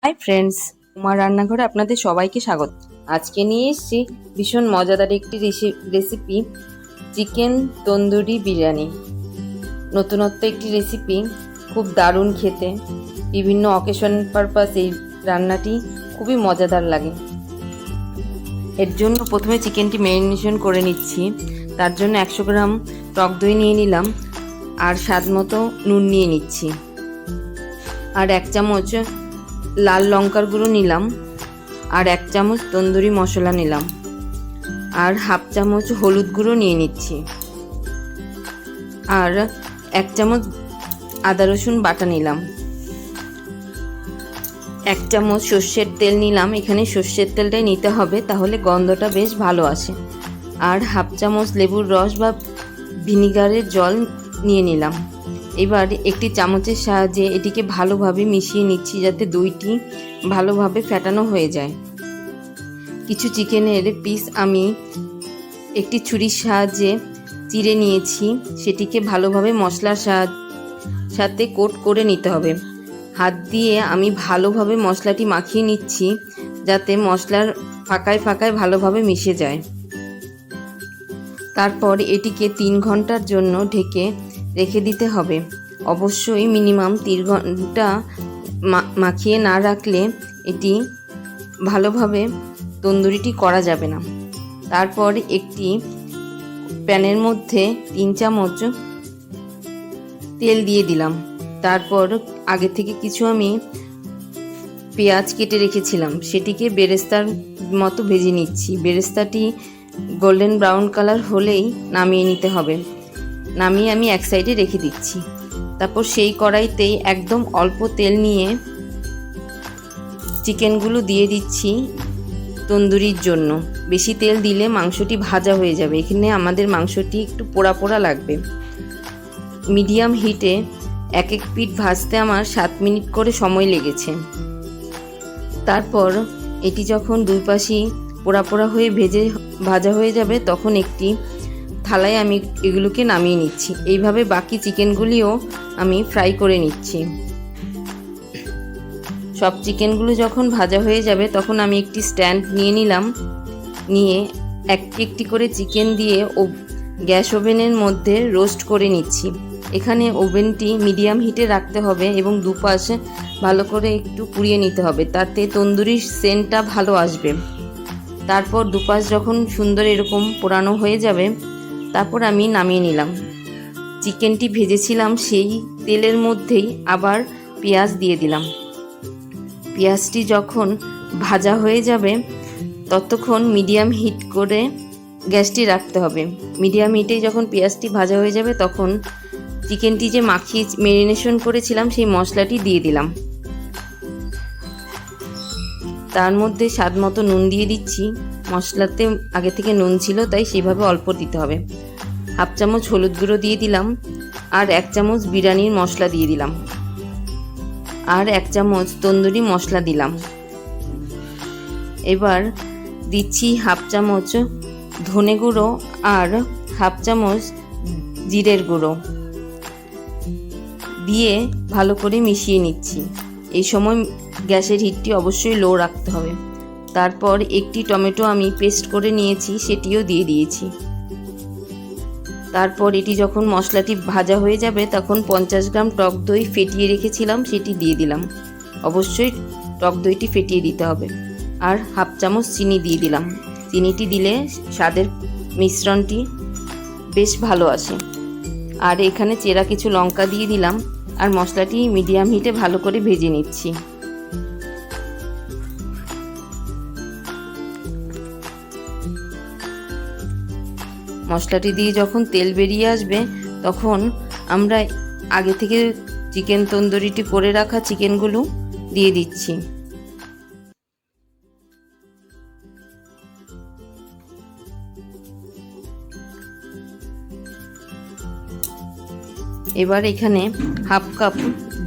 Hi friends, উমার রান্নাঘরে আপনাদের সবাইকে স্বাগত। আজকে নিয়ে এসেছি ভীষণ মজাদার একটি রেসিপি, চিকেন তন্দুরি বিরিয়ানি। নতুনত্ব একটি রেসিপি, খুব দারুণ খেতে। বিভিন্ন অকেশন পারপাস এই রান্নাটি খুবই মজাদার লাগে। এর জন্য প্রথমে চিকেনটি ম্যারিনেশন করে নিচ্ছি। তার জন্য 100 গ্রাম টক দই নিয়ে নিলাম, আর স্বাদ মতো নুন নিয়ে নিচ্ছি, আর 1 চামচ লাল লঙ্কার গুঁড়ো নিলাম, আর 1 চামচ তন্দুরি মশলা নিলাম, আর 1/2 চামচ হলুদ গুঁড়ো নিয়ে নিচ্ছি, আর 1 চামচ আদা রসুন বাটা নিলাম, 1 চামচ সর্ষের তেল নিলাম। এখানে সর্ষের তেলটাই নিতে হবে, তাহলে গন্ধটা বেশ ভালো আসে। আর 1/2 চামচ লেবুর রস বা ভিনিগারের জল নিয়ে নিলাম। এবার একটি চামচের সাহায্যে এটিকে ভালোভাবে মিশিয়ে নিচ্ছি, যাতে দইটি ভালোভাবে ফেটানো হয়ে যায়। কিছু চিকেনের পিস আমি একটি ছুরির সাহায্যে চিড়ে নিয়েছি, সেটিকে ভালোভাবে মশলার সাথে কোট করে নিতে হবে। হাত দিয়ে আমি ভালোভাবে মশলাটি মাখিয়ে নিচ্ছি, যাতে মশলার ফাঁকায় ফাঁকায় ভালোভাবে মিশে যায়। তারপর এটিকে 3 ঘন্টার জন্য ঢেকে রেখে দিতে হবে। অবশ্যই মিনিমাম 3 ঘন্টা মাখিয়ে না রাখলে এটি ভালোভাবে তন্দুরিটি করা যাবে না। তারপর একটি প্যানের মধ্যে 3 চামচ তেল দিয়ে দিলাম। তারপর আগে থেকে কিছু আমি পেঁয়াজ কেটে রেখেছিলাম, সেটিকে বেরেস্তার মতো ভেজে নিচ্ছি। বেরেস্তাটি গোল্ডেন ব্রাউন কালার হলেই নামিয়ে নিতে হবে। নামিয়ে আমি এক সাইডে রেখে দিচ্ছি। তারপর সেই কড়াইতেই একদম অল্প তেল নিয়ে চিকেনগুলো দিয়ে দিচ্ছি তন্দুরির জন্য। বেশি তেল দিলে মাংসটি ভাজা হয়ে যাবে। এখানে আমাদের মাংসটি একটু পোড়া পোড়া লাগবে। মিডিয়াম হিটে এক পিঠ ভাজতে আমার 7 মিনিট করে সময় লেগেছে। তারপর এটি যখন দুই পাশই পোড়া পোড়া হয়ে ভাজা হয়ে যাবে, তখন একটি থালায় আমি এগুলোকে নামিয়ে নিচ্ছি। এইভাবে বাকি চিকেনগুলিও আমি ফ্রাই করে নিচ্ছি। সব চিকেনগুলো যখন ভাজা হয়ে যাবে, তখন আমি একটি স্ট্যান্ড নিয়ে নিলাম। নিয়ে একটি একটি করে চিকেন দিয়ে গ্যাস ওভেনের মধ্যে রোস্ট করে নিচ্ছি। এখানে ওভেনটি মিডিয়াম হিটে রাখতে হবে এবং দুপাশে ভালো করে একটু পুড়িয়ে নিতে হবে, তাতে তন্দুরির সেন্টটা ভালো আসবে। তারপর দুপাশ যখন সুন্দর এরকম পোড়ানো হয়ে যাবে, তারপর আমি নামিয়ে নিলাম। চিকেনটি ভেজেছিলাম সেই তেলের মধ্যেই আবার পেঁয়াজ দিয়ে দিলাম। পেঁয়াজটি যখন ভাজা হয়ে যাবে, ততক্ষণ মিডিয়াম হিট করে গ্যাসটি রাখতে হবে। মিডিয়াম হিটে যখন পেঁয়াজটি ভাজা হয়ে যাবে, তখন চিকেনটি যে মাখিয়ে ম্যারিনেশন করেছিলাম সেই মশলাটি দিয়ে দিলাম। তার মধ্যে স্বাদ মতো নুন দিয়ে দিচ্ছি। মশলাতে আগে থেকে নুন ছিল, তাই সেইভাবে অল্প দিতে হবে। 1/2 চামচ হলুদ গুঁড়ো দিয়ে দিলাম, আর 1 চামচ বিরিয়ানির মশলা দিয়ে দিলাম, আর 1 চামচ তন্দুরি মশলা দিলাম। এবার দিচ্ছি 1/2 চামচ ধনে গুঁড়ো আর 1/2 চামচ জিরের গুঁড়ো দিয়ে ভালো করে মিশিয়ে নিচ্ছি। এই সময় গ্যাসের হিটটি অবশ্যই লো রাখতে হবে। তারপর একটি টমেটো আমি পেস্ট করে নিয়েছি, সেটিও দিয়ে দিয়েছি। তারপর এটি যখন মশলাটি ভাজা হয়ে যাবে, তখন 50 গ্রাম টক দই ফেটিয়ে রেখেছিলাম, সেটি দিয়ে দিলাম। অবশ্যই টক দইটি ফেটিয়ে দিতে হবে। আর 1/2 চামচ চিনি দিয়ে দিলাম। চিনিটি দিলে স্বাদের মিশ্রণটি বেশ ভালো আসে। আর এখানে চেরা কিছু লঙ্কা দিয়ে দিলাম, আর মশলাটি মিডিয়াম হিটে ভালো করে ভেজে নিচ্ছি। মশলাটি দিয়ে যখন তেল বেরিয়ে আসবে, তখন আমরা আগে থেকে চিকেন তন্দুরিটি করে রাখা চিকেনগুলো দিয়ে দিচ্ছি। এবার এখানে 1/2 কাপ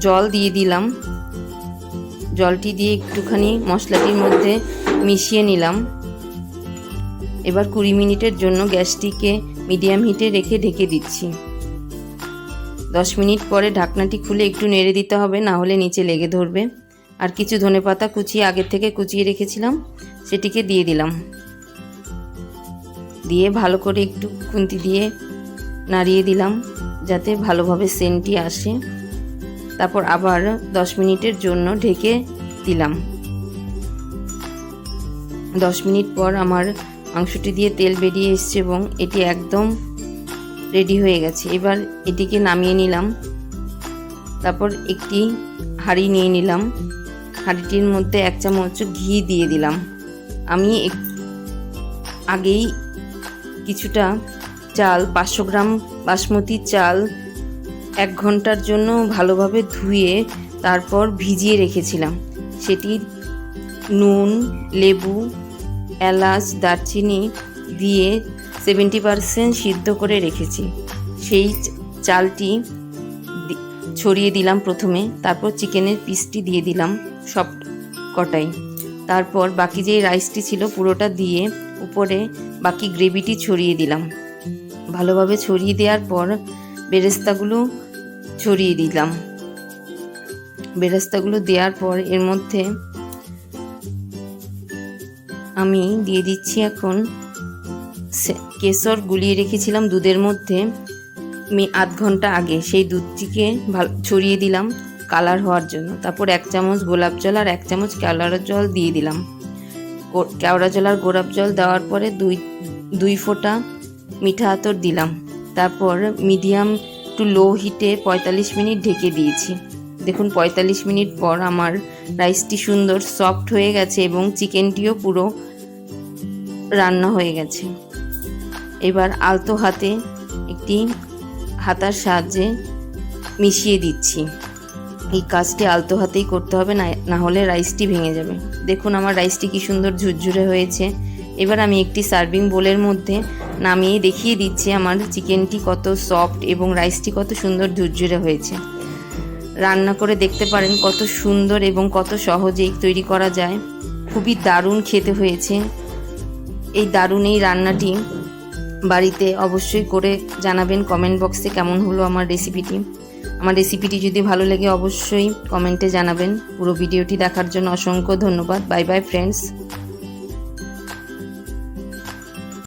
জল দিয়ে দিলাম। জলটি দিয়ে একটুখানি মশলাটির মধ্যে মিশিয়ে নিলাম। এবার 20 মিনিটের জন্য গ্যাসটিকে মিডিয়াম হিটে রেখে ঢেকে দিচ্ছি। 10 মিনিট পরে ঢাকনাটি খুলে একটু নেড়ে দিতে হবে, না হলে নিচে লেগে ধরবে। আর কিছু ধনেপাতা কুচিয়ে আগের থেকে কুচিয়ে রেখেছিলাম, সেটিকে দিয়ে দিলাম। দিয়ে ভালো করে একটু খুন্তি দিয়ে নাড়িয়ে দিলাম যাতে ভালোভাবে সেন্টটি আসে। তারপর আবার 10 মিনিটের জন্য ঢেকে দিলাম। 10 মিনিট পর আমার মাংসটি দিয়ে তেল বেরিয়ে এসছে এবং এটি একদম রেডি হয়ে গেছে। এবার এটিকে নামিয়ে নিলাম। তারপর একটি হাঁড়ি নিয়ে নিলাম। হাঁড়িটির মধ্যে 1 চামচ ঘি দিয়ে দিলাম। আমি আগেই কিছুটা চাল, 500 গ্রাম বাসমতি চাল 1 ঘন্টার জন্য ভালোভাবে ধুয়ে তারপর ভিজিয়ে রেখেছিলাম। সেটি নুন, লেবু, এলাচ, দারচিনি দিয়ে 70% সিদ্ধ করে রেখেছি। সেই চালটি ছড়িয়ে দিলাম প্রথমে, তারপর চিকেনের পিসটি দিয়ে দিলাম সব কটাই। তারপর বাকি যে রাইসটি ছিল পুরোটা দিয়ে উপরে বাকি গ্রেভিটি ছড়িয়ে দিলাম। ভালোভাবে ছড়িয়ে দেওয়ার পর বেরেস্তাগুলো ছড়িয়ে দিলাম। বেরেস্তাগুলো দেওয়ার পর এর মধ্যে আমি দিয়ে দিচ্ছি এখন কেশর গুলিয়ে রেখেছিলাম দুধের মধ্যে আধ ঘন্টা আগে। সেই দুধটিকে ছড়িয়ে দিলাম কালার হওয়ার জন্য। তারপর 1 চামচ গোলাপ জল আর 1 চামচ কেওড়া জল দিয়ে দিলাম। কেওড়া জল আর গোলাপ জল দেওয়ার পরে দুই ফোঁটা মিঠা আতর দিলাম। তারপর মিডিয়াম টু লো হিটে 45 মিনিট ঢেকে দিয়েছি। দেখুন 45 মিনিট পর আমার রাইসটি সুন্দর সফট হয়ে গেছে এবং চিকেনটিও পুরো রান্না হয়ে গেছে। এবার আলতো হাতে একটি হাতার সাহায্যে মিশিয়ে দিচ্ছি। এই কাজটি আলতো হাতেই করতে হবে, না হলে রাইসটি ভেঙে যাবে। দেখুন আমার রাইসটি কি সুন্দর ঝুরঝুরে হয়েছে। এবার আমি একটি সার্ভিং বোলের মধ্যে নামিয়ে দেখিয়ে দিচ্ছি আমার চিকেনটি কত সফট এবং রাইসটি কত সুন্দর ঝুরঝুরে হয়েছে। রান্না করে দেখতে পারেন কত সুন্দর এবং কত সহজেই তৈরি করা যায়। খুবই দারুণ খেতে হয়েছে। এই দারুণ এই রান্নাটি বাড়িতে অবশ্যই করে জানাবেন কমেন্ট বক্সে কেমন হলো আমার রেসিপিটি। আমার রেসিপিটি যদি ভালো লাগে অবশ্যই কমেন্টে জানাবেন। পুরো ভিডিওটি দেখার জন্য অসংখ্য ধন্যবাদ। Bye bye friends.